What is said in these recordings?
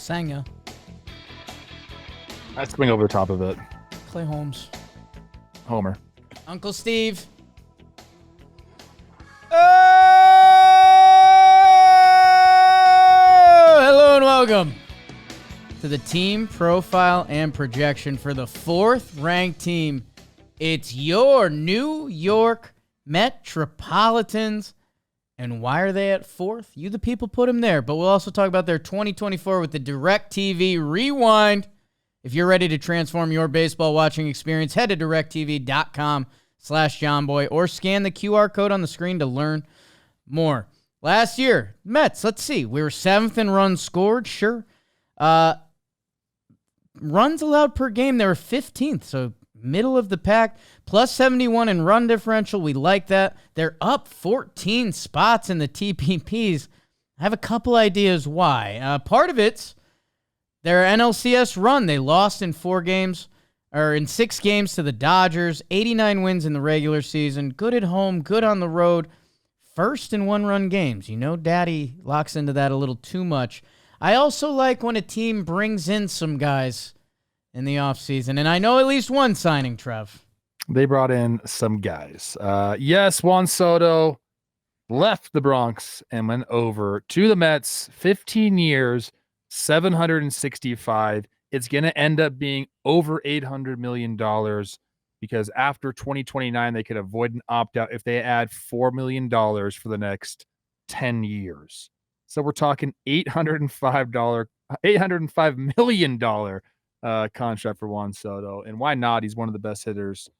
Sanga. I swing over the top of it. Clay Holmes. Homer. Uncle Steve. Hello and welcome to the team profile and projection for the fourth ranked team. It's your New York Metropolitans. And why are they at fourth? You, the people, put them there. But we'll also talk about their 2024 with the DirecTV Rewind. If you're ready to transform your baseball watching experience, head to directv.com/JohnBoy or scan the QR code on the screen to learn more. Last year, Mets, let's see. We were 7th in runs scored, sure. Runs allowed per game, they were 15th, so middle of the pack. Plus 71 in run differential, we like that. They're up 14 spots in the TPPs. I have a couple ideas why. Part of it's their NLCS run. They lost in 6 games to the Dodgers. 89 wins in the regular season. Good at home, good on the road. First in one-run games. You know, Daddy locks into that a little too much. I also like when a team brings in some guys in the offseason, and I know at least one signing, Trev. They brought in some guys. Yes, Juan Soto left the Bronx and went over to the Mets. 15 years, 765. It's going to end up being over $800 million because after 2029, they could avoid an opt-out if they add $4 million for the next 10 years. So we're talking $805 million contract for Juan Soto. And why not? He's one of the best hitters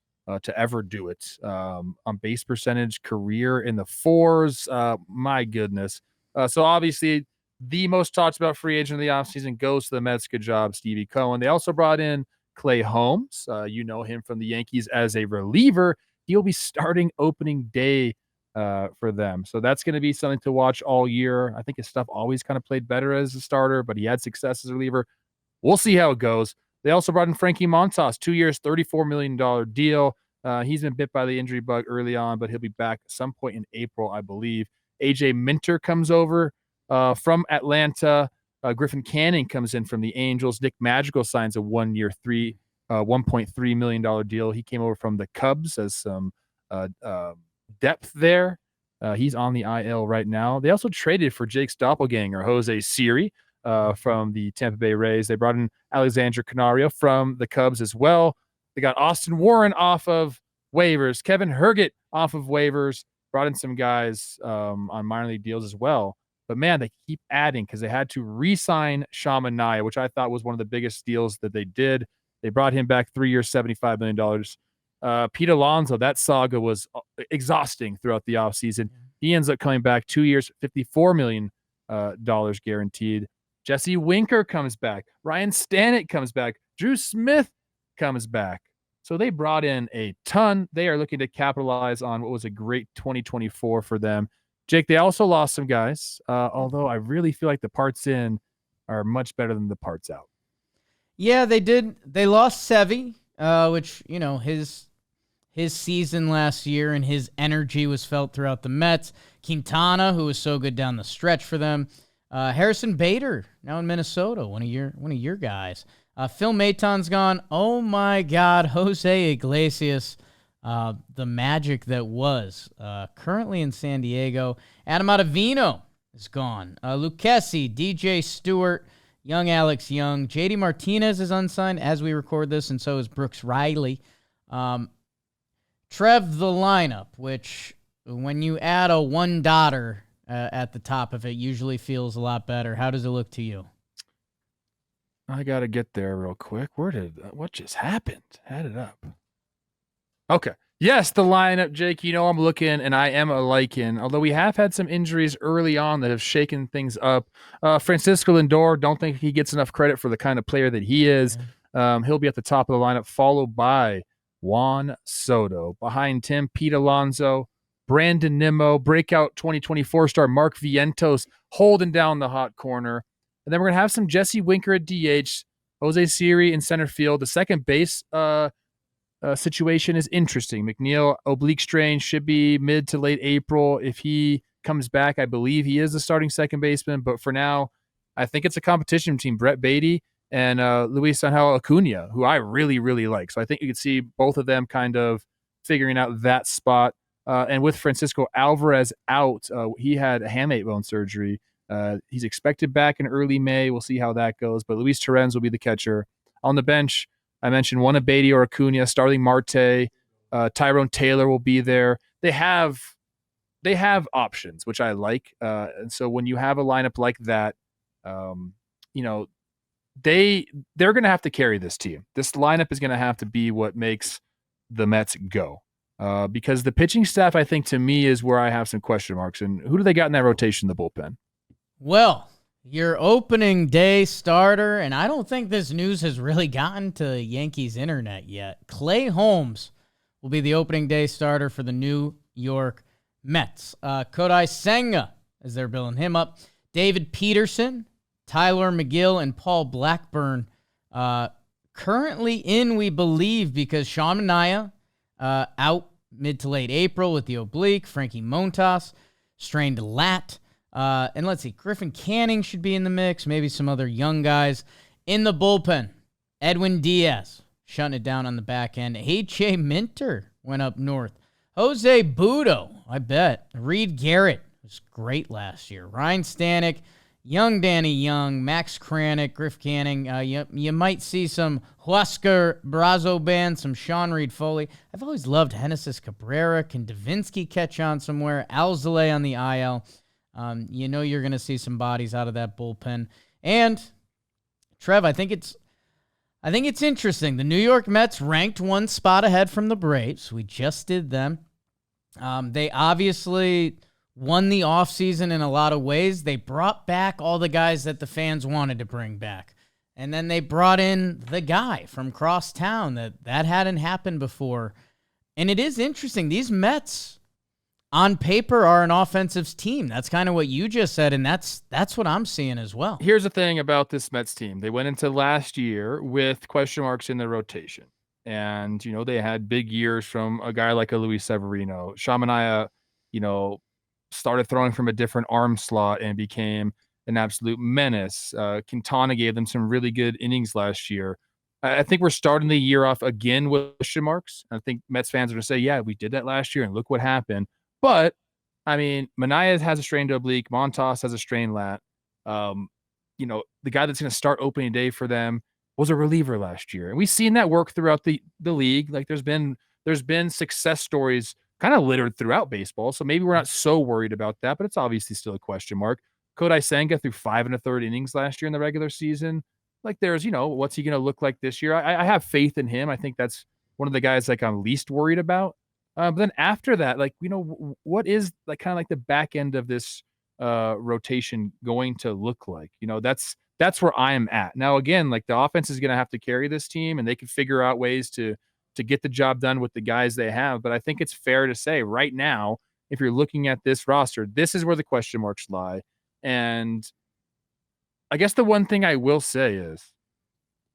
to ever do it. On base percentage, career in the 4s. My goodness. So obviously, the most talked about free agent of the offseason goes to the Mets. Good job, Stevie Cohen. They also brought in Clay Holmes. You know him from the Yankees as a reliever. He'll be starting opening day for them. So that's going to be something to watch all year. I think his stuff always kind of played better as a starter, but he had success as a reliever. We'll see how it goes. They also brought in Frankie Montas, 2 years, $34 million deal. He's been bit by the injury bug early on, but he'll be back at some point in April, I believe. AJ Minter comes over from Atlanta. Griffin Canning comes in from the Angels. Nick Madrigal signs a 1-year, $1.3 million deal. He came over from the Cubs as some depth there. He's on the IL right now. They also traded for Jake's doppelganger, Jose Siri, from the Tampa Bay Rays. They brought in Alexander Canario from the Cubs as well. They got Austin Warren off of waivers, Kevin Herget off of waivers, brought in some guys on minor league deals as well. But man, they keep adding because they had to re-sign Shaman Naya, which I thought was one of the biggest deals that they did. They brought him back 3 years, $75 million. Pete Alonso, that saga was exhausting throughout the offseason. He ends up coming back 2 years, $54 million guaranteed. Jesse Winker comes back. Ryan Stanek comes back. Drew Smith comes back. So they brought in a ton. They are looking to capitalize on what was a great 2024 for them. Jake, they also lost some guys, although I really feel like the parts in are much better than the parts out. Yeah, they did. They lost Sevy, which, you know, his season last year and his energy was felt throughout the Mets. Quintana, who was so good down the stretch for them. Harrison Bader, now in Minnesota, one of your guys. Phil Maton's gone. Oh my God, Jose Iglesias, the magic that was currently in San Diego. Adam Ottavino is gone. Lucchesi, DJ Stewart, young Alex Young, JD Martinez is unsigned as we record this, and so is Brooks Riley. Trev, the lineup, which when you add a one dotter at the top of it, usually feels a lot better. How does it look to you? I got to get there real quick. What just happened? Had it up. Okay. Yes, the lineup, Jake. You know I'm looking, and I am a liking. Although we have had some injuries early on that have shaken things up. Francisco Lindor, don't think he gets enough credit for the kind of player that he is. He'll be at the top of the lineup, followed by Juan Soto. Behind him, Pete Alonso, Brandon Nimmo, breakout 2024 star Mark Vientos holding down the hot corner. And then we're going to have some Jesse Winker at DH, Jose Siri in center field. The second base situation is interesting. McNeil, oblique strain, should be mid to late April. If he comes back, I believe he is the starting second baseman. But for now, I think it's a competition between Brett Beatty and Luis Angel Acuna, who I really, really like. So I think you could see both of them kind of figuring out that spot. And with Francisco Alvarez out, he had a hamate bone surgery. He's expected back in early May. We'll see how that goes. But Luis Torrens will be the catcher. On the bench, I mentioned one of Beatty or Acuna, Starling Marte, Tyrone Taylor will be there. They have options, which I like. And so when you have a lineup like that, you know, they're going to have to carry this team. This lineup is going to have to be what makes the Mets go. Because the pitching staff, I think, to me, is where I have some question marks. And who do they got in that rotation, the bullpen? Well, your opening day starter, and I don't think this news has really gotten to Yankees internet yet. Clay Holmes will be the opening day starter for the New York Mets. Kodai Senga, as they're billing him up. David Peterson, Tyler McGill, and Paul Blackburn currently in, we believe, because Sean Manaea out mid to late April with the oblique. Frankie Montas, strained lat. And let's see, Griffin Canning should be in the mix. Maybe some other young guys. In the bullpen, Edwin Diaz, shutting it down on the back end. H.J. Minter went up north. Jose Budo, I bet. Reed Garrett was great last year. Ryan Stanek, young Danny Young, Max Kranick, Griff Canning. You might see some Huascar Brazo band, some Sean Reed Foley. I've always loved Genesis Cabrera. Can Davinsky catch on somewhere? Alzolay on the IL. You know you're going to see some bodies out of that bullpen. And, Trev, I think it's interesting. The New York Mets ranked one spot ahead from the Braves. We just did them. They obviously won the offseason in a lot of ways. They brought back all the guys that the fans wanted to bring back. And then they brought in the guy from crosstown. That hadn't happened before. And it is interesting. These Mets, on paper, are an offensive team. That's kind of what you just said, and that's what I'm seeing as well. Here's the thing about this Mets team. They went into last year with question marks in their rotation. And, you know, they had big years from a guy like a Luis Severino. Shamanaya, you know, started throwing from a different arm slot and became an absolute menace. Quintana gave them some really good innings last year. I think we're starting the year off again with question marks. I think Mets fans are going to say, yeah, we did that last year, and look what happened. But, I mean, Manaea has a strained oblique. Montas has a strained lat. You know, the guy that's going to start opening day for them was a reliever last year. And we've seen that work throughout the league. Like, there's been success stories kind of littered throughout baseball. So maybe we're not so worried about that, but it's obviously still a question mark. Kodai Senga threw 5 1/3 innings last year in the regular season. Like, there's, you know, what's he going to look like this year? I have faith in him. I think that's one of the guys like I'm least worried about. But then after that, like, you know, what is like kind of like the back end of this rotation going to look like? You know, that's where I am at. Now, again, like, the offense is going to have to carry this team, and they can figure out ways to get the job done with the guys they have. But I think it's fair to say right now, if you're looking at this roster, this is where the question marks lie. And I guess the one thing I will say is,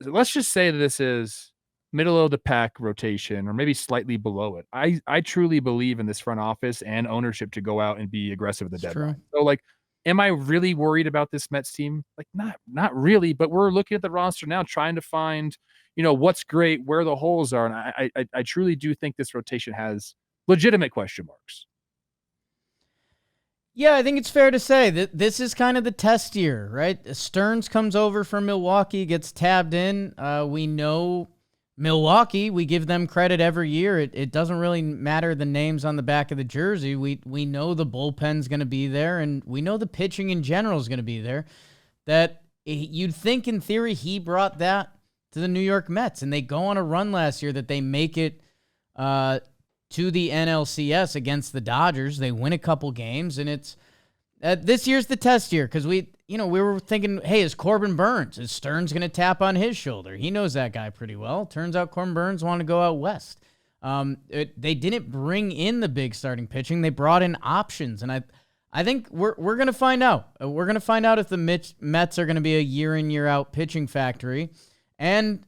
let's just say that this is middle of the pack rotation or maybe slightly below it. I truly believe in this front office and ownership to go out and be aggressive at the deadline. True. So, like, am I really worried about this Mets team? Like, not really, but we're looking at the roster now, trying to find, you know, what's great, where the holes are. And I truly do think this rotation has legitimate question marks. Yeah, I think it's fair to say that this is kind of the test year, right? Stearns comes over from Milwaukee, gets tabbed in. We know Milwaukee, we give them credit every year. It doesn't really matter the names on the back of the jersey. We know the bullpen's going to be there, and we know the pitching in general is going to be there. That you'd think, in theory, he brought that to the New York Mets, and they go on a run last year that they make it to the NLCS against the Dodgers. They win a couple games, and it's this year's the test year because we were thinking, hey, is Corbin Burns, is Stearns going to tap on his shoulder? He knows that guy pretty well. Turns out Corbin Burns wanted to go out west. They didn't bring in the big starting pitching. They brought in options, and I think we're going to find out. We're going to find out if the Mets are going to be a year in, year out pitching factory. And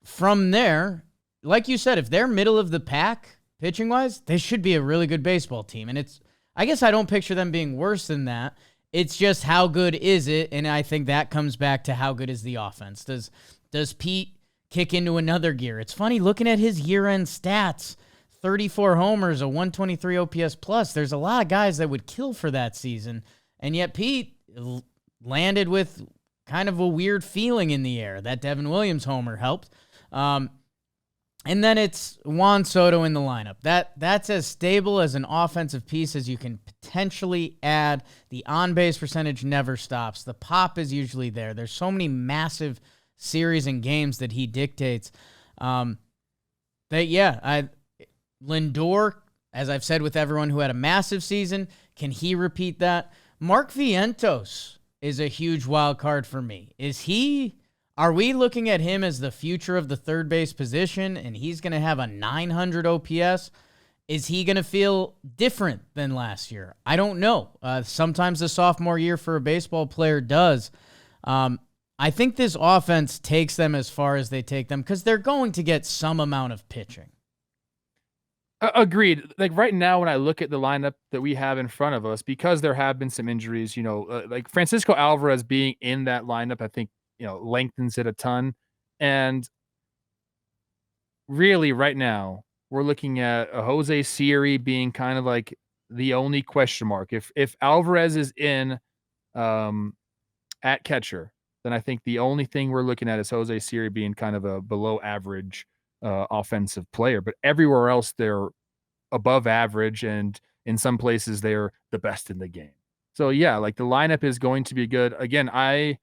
from there, like you said, if they're middle of the pack pitching-wise, they should be a really good baseball team. And I guess I don't picture them being worse than that. It's just how good is it? And I think that comes back to how good is the offense. Does Pete kick into another gear? It's funny looking at his year-end stats. 34 homers, a 123 OPS plus. There's a lot of guys that would kill for that season. And yet Pete landed with kind of a weird feeling in the air. That Devin Williams homer helped. And then it's Juan Soto in the lineup. That's as stable as an offensive piece as you can potentially add. The on-base percentage never stops. The pop is usually there. There's so many massive series and games that he dictates. Lindor, as I've said with everyone who had a massive season, can he repeat that? Mark Vientos is a huge wild card for me. Are we looking at him as the future of the third base position and he's going to have a 900 OPS? Is he going to feel different than last year? I don't know. Sometimes the sophomore year for a baseball player does. I think this offense takes them as far as they take them because they're going to get some amount of pitching. Agreed. Like right now, when I look at the lineup that we have in front of us, because there have been some injuries, like Francisco Alvarez being in that lineup, I think, lengthens it a ton. And really right now, we're looking at a Jose Siri being kind of like the only question mark. If Alvarez is in at catcher, then I think the only thing we're looking at is Jose Siri being kind of a below average offensive player. But everywhere else, they're above average, and in some places, they're the best in the game. So yeah, like the lineup is going to be good. Again, I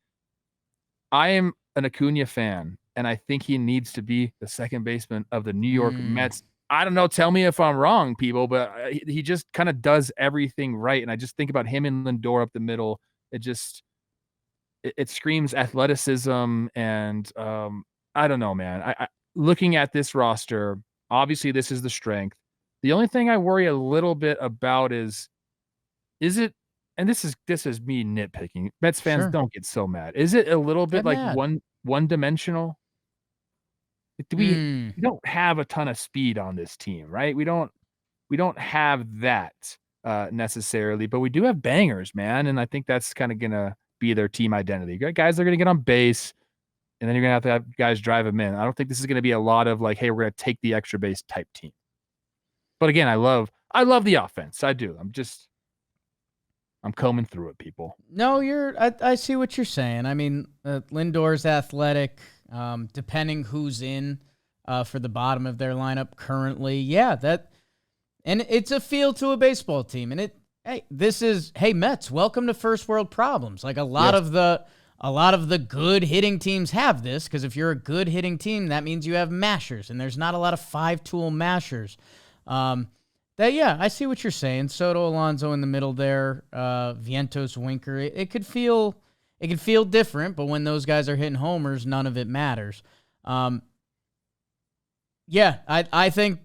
am an Acuna fan, and I think he needs to be the second baseman of the New York Mets. I don't know. Tell me if I'm wrong, people, but he just kind of does everything right. And I just think about him and Lindor up the middle. It screams athleticism, and I don't know, man. I looking at this roster, obviously this is the strength. The only thing I worry a little bit about is it, and this is me nitpicking. Mets fans, don't get so mad. Is it a little bit like one-dimensional? We don't have a ton of speed on this team, right? We don't have that necessarily, but we do have bangers, man, and I think that's kind of gonna be their team identity. You got guys that are gonna get on base, and then you're gonna have guys drive them in. I don't think this is gonna be a lot of like, hey, we're gonna take the extra base type team. But again, I love the offense. I do. I'm combing through it, people. No, I see what you're saying. I mean, Lindor's athletic, depending who's in for the bottom of their lineup currently. Yeah, and it's a feel to a baseball team. And Mets, welcome to first world problems. Like a lot of the good hitting teams have this, because if you're a good hitting team, that means you have mashers, and there's not a lot of 5-tool mashers. I see what you're saying. Soto, Alonso in the middle there, Vientos, Winker. It could feel different, but when those guys are hitting homers, none of it matters. I think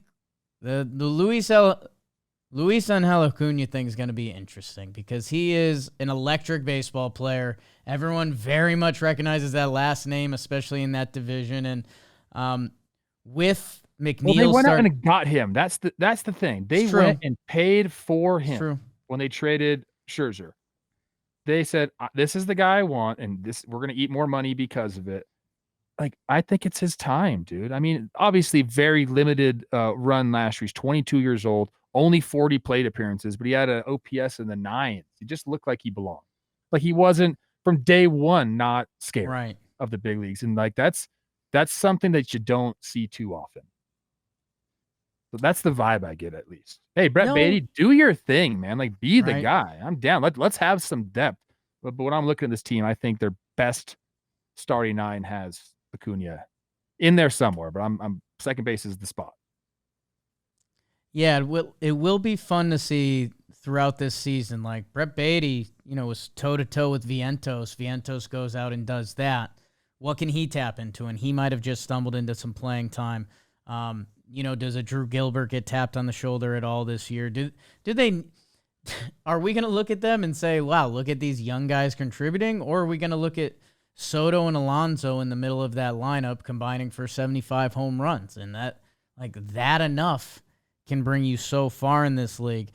the Luis Angel Acuna thing is going to be interesting because he is an electric baseball player. Everyone very much recognizes that last name, especially in that division, and with McNeil, they went out and got him. That's the thing. They went and paid for him when they traded Scherzer. They said, "This is the guy I want, and we're going to eat more money because of it." Like, I think it's his time, dude. I mean, obviously, very limited run last year. He's 22 years old, only 40 plate appearances, but he had an OPS in the 9s. He just looked like he belonged. Like he wasn't from day one not scared of the big leagues, and like that's something that you don't see too often. So that's the vibe I get, at least. Hey, Brett Beatty, do your thing, man. Like, be the guy. I'm down. Let's have some depth. But when I'm looking at this team, I think their best starting 9 has Acuna in there somewhere. But I'm second base is the spot. Yeah, it will be fun to see throughout this season. Like Brett Beatty, was toe-to-toe with Vientos. Vientos goes out and does that. What can he tap into? And he might have just stumbled into some playing time. Does a Drew Gilbert get tapped on the shoulder at all this year? Are we going to look at them and say, wow, look at these young guys contributing? Or are we going to look at Soto and Alonso in the middle of that lineup combining for 75 home runs? And that enough can bring you so far in this league.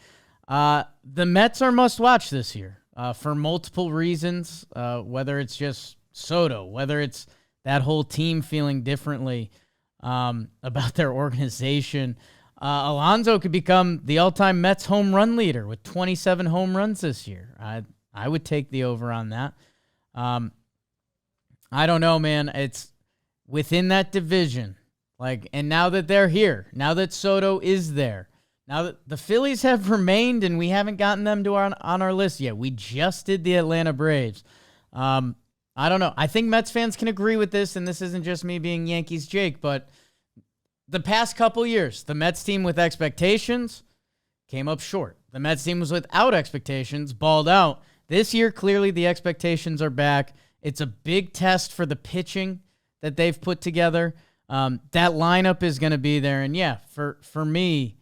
The Mets are must watch this year. for multiple reasons, whether it's just Soto, whether it's that whole team feeling differently about their organization. Alonso could become the all-time Mets home run leader with 27 home runs this year. I would take the over on that. I don't know, man. It's within that division. And now that they're here, now that Soto is there, now that the Phillies have remained and we haven't gotten them to on our list yet. We just did the Atlanta Braves. I don't know. I think Mets fans can agree with this, and this isn't just me being Yankees Jake, but the past couple years, the Mets team with expectations came up short. The Mets team was without expectations, balled out. This year, clearly the expectations are back. It's a big test for the pitching that they've put together. That lineup is going to be there. And yeah, for me,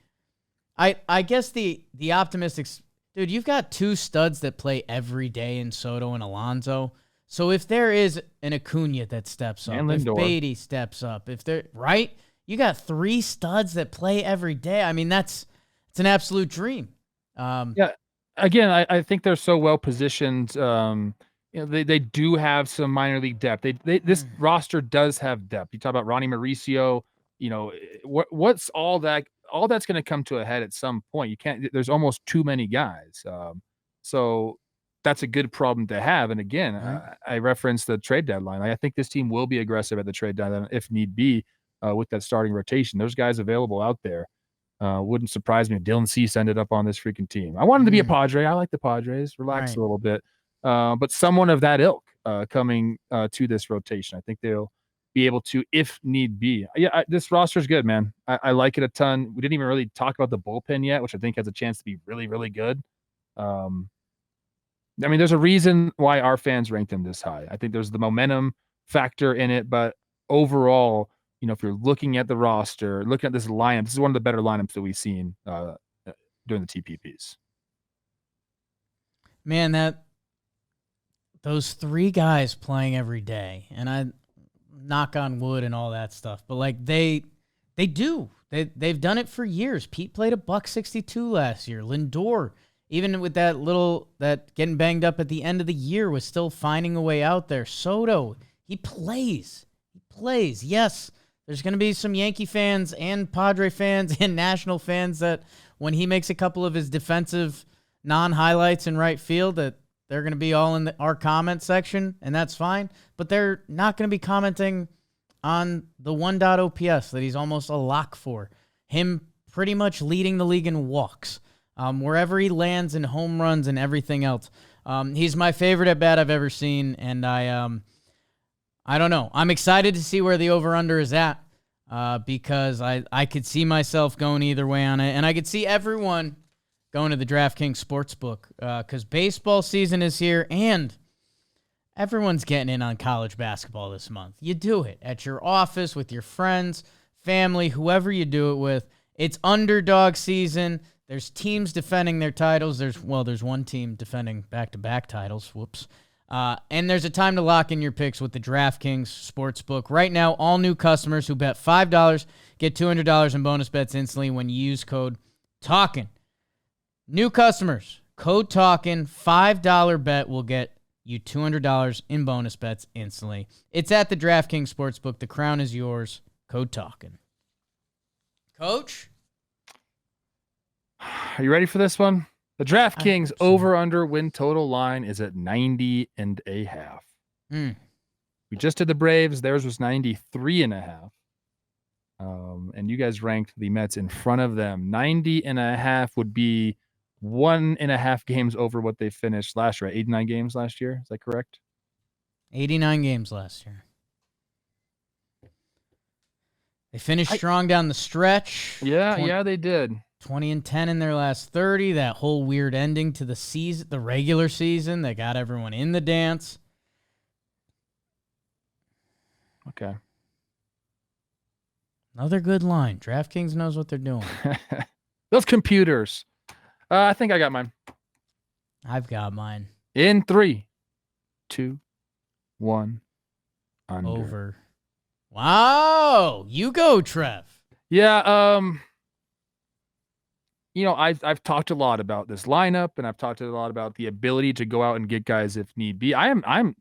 I guess the optimistic, dude, you've got two studs that play every day in Soto and Alonso. So if there is an Acuna that steps up, if Beatty steps up, right, you got three studs that play every day. I mean, it's an absolute dream. Yeah. Again, I think they're so well positioned. They do have some minor league depth. This roster does have depth. You talk about Ronnie Mauricio. What's all that? All that's going to come to a head at some point. You can't. There's almost too many guys. So that's a good problem to have. And again, I referenced the trade deadline. I think this team will be aggressive at the trade deadline if need be with that starting rotation. There's guys available out there. Wouldn't surprise me if Dylan Cease ended up on this freaking team. I wanted to be a Padre. I like the Padres. Relax a little bit. But someone of that ilk coming to this rotation. I think they'll be able to, if need be. Yeah, this roster is good, man. I like it a ton. We didn't even really talk about the bullpen yet, which I think has a chance to be really, really good. I mean, there's a reason why our fans ranked them this high. I think there's the momentum factor in it, but overall, if you're looking at the roster, looking at this lineup, this is one of the better lineups that we've seen during the TPPs. Man, those three guys playing every day, and I knock on wood and all that stuff, but they've done it for years. Pete played $162 last year. Lindor, even with that getting banged up at the end of the year, was still finding a way out there. Soto, he plays. Yes, there's going to be some Yankee fans and Padre fans and National fans that when he makes a couple of his defensive non-highlights in right field that they're going to be all in our comment section, and that's fine. But they're not going to be commenting on the 1.0 OPS that he's almost a lock for. Him pretty much leading the league in walks. Wherever he lands in home runs and everything else. He's my favorite at bat I've ever seen, and I don't know. I'm excited to see where the over-under is at because I could see myself going either way on it, and I could see everyone going to the DraftKings Sportsbook because baseball season is here, and everyone's getting in on college basketball this month. You do it at your office, with your friends, family, whoever you do it with. It's underdog season. There's teams defending their titles. There's one team defending back-to-back titles. Whoops. And there's a time to lock in your picks with the DraftKings Sportsbook. Right now, all new customers who bet $5 get $200 in bonus bets instantly when you use code Talkin. New customers, code Talkin, $5 bet will get you $200 in bonus bets instantly. It's at the DraftKings Sportsbook. The crown is yours. Code Talkin. Coach? Are you ready for this one? The DraftKings over-under win total line is at 90.5. We just did the Braves. Theirs was 93.5. And you guys ranked the Mets in front of them. 90.5 would be 1.5 games over what they finished last year. 89 games last year. Is that correct? 89 games last year. They finished strong down the stretch. Yeah, they did. 20-10 in their last 30. That whole weird ending to the season, the regular season, that got everyone in the dance. Okay. Another good line. DraftKings knows what they're doing. Those computers. I think I got mine. I've got mine. In 3, 2, 1. Under. Over. Wow. You go, Trev. Yeah, I've talked a lot about this lineup, and I've talked a lot about the ability to go out and get guys if need be. I'm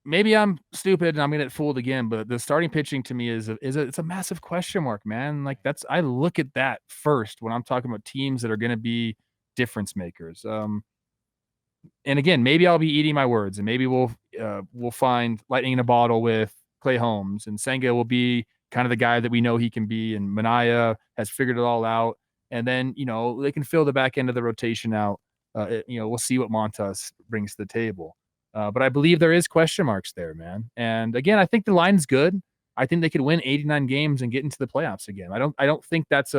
maybe I'm stupid and I'm gonna get fooled again, but the starting pitching to me it's a massive question mark, man. Like I look at that first when I'm talking about teams that are gonna be difference makers. And again, maybe I'll be eating my words, and maybe we'll find lightning in a bottle with Clay Holmes, and Senga will be kind of the guy that we know he can be, and Manaya has figured it all out, and then they can fill the back end of the rotation out. We'll see what Montas brings to the table, but I believe there is question marks there, man. And again, I think the line's good. I think they could win 89 games and get into the playoffs again. I don't think that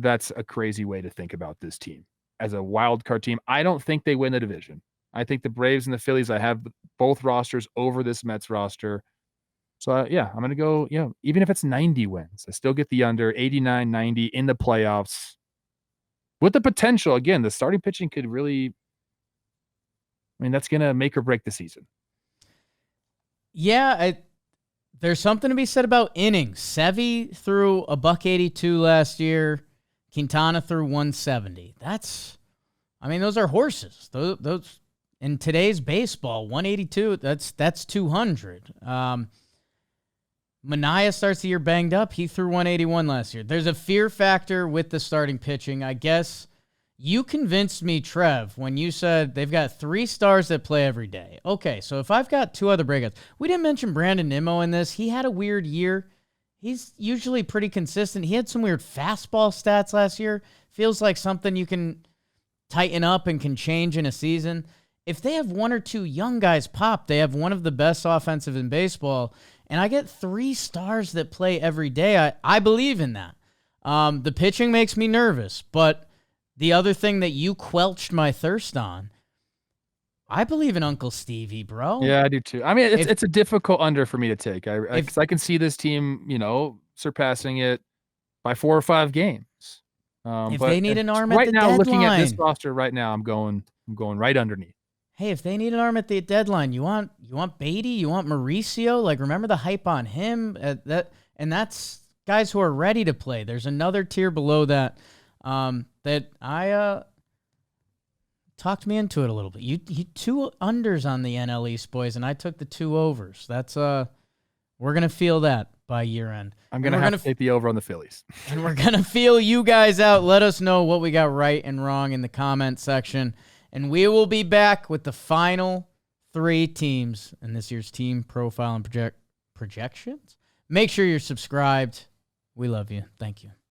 that's a crazy way to think about this team as a wild card team. I don't think they win the division. I think the Braves and the Phillies, I have both rosters over this Mets roster. So, I'm going to go, even if it's 90 wins, I still get the under 89, 90 in the playoffs with the potential. Again, the starting pitching could really, that's going to make or break the season. Yeah, there's something to be said about innings. Sevy threw a $182 last year. Quintana threw 170. Those are horses. Those in today's baseball, 182, that's 200. Manaya starts the year banged up. He threw 181 last year. There's a fear factor with the starting pitching. I guess you convinced me, Trev, when you said they've got 3 stars that play every day. Okay, so if I've got 2 other breakouts, we didn't mention Brandon Nimmo in this. He had a weird year. He's usually pretty consistent. He had some weird fastball stats last year. Feels like something you can tighten up and can change in a season. If they have 1 or 2 young guys pop, they have one of the best offensive in baseball. And I get 3 stars that play every day. I believe in that. The pitching makes me nervous, but the other thing that you quelched my thirst on, I believe in Uncle Stevie, bro. Yeah, I do too. It's a difficult under for me to take. Because I can see this team, surpassing it by 4 or 5 games. If but they need an arm at right the now, deadline, looking at this roster right now, I'm going right underneath. Hey, if they need an arm at the deadline, you want Beatty, you want Mauricio. Like, remember the hype on him. And that's guys who are ready to play. There's another tier below that. That I talked me into it a little bit. You 2 unders on the NL East, boys, and I took the 2 overs. That's we're gonna feel that by year end. I'm gonna have to take the over on the Phillies, and we're gonna feel you guys out. Let us know what we got right and wrong in the comment section, and we will be back with the final 3 teams in this year's team profile and projections. Make sure you're subscribed. We love you. Thank you.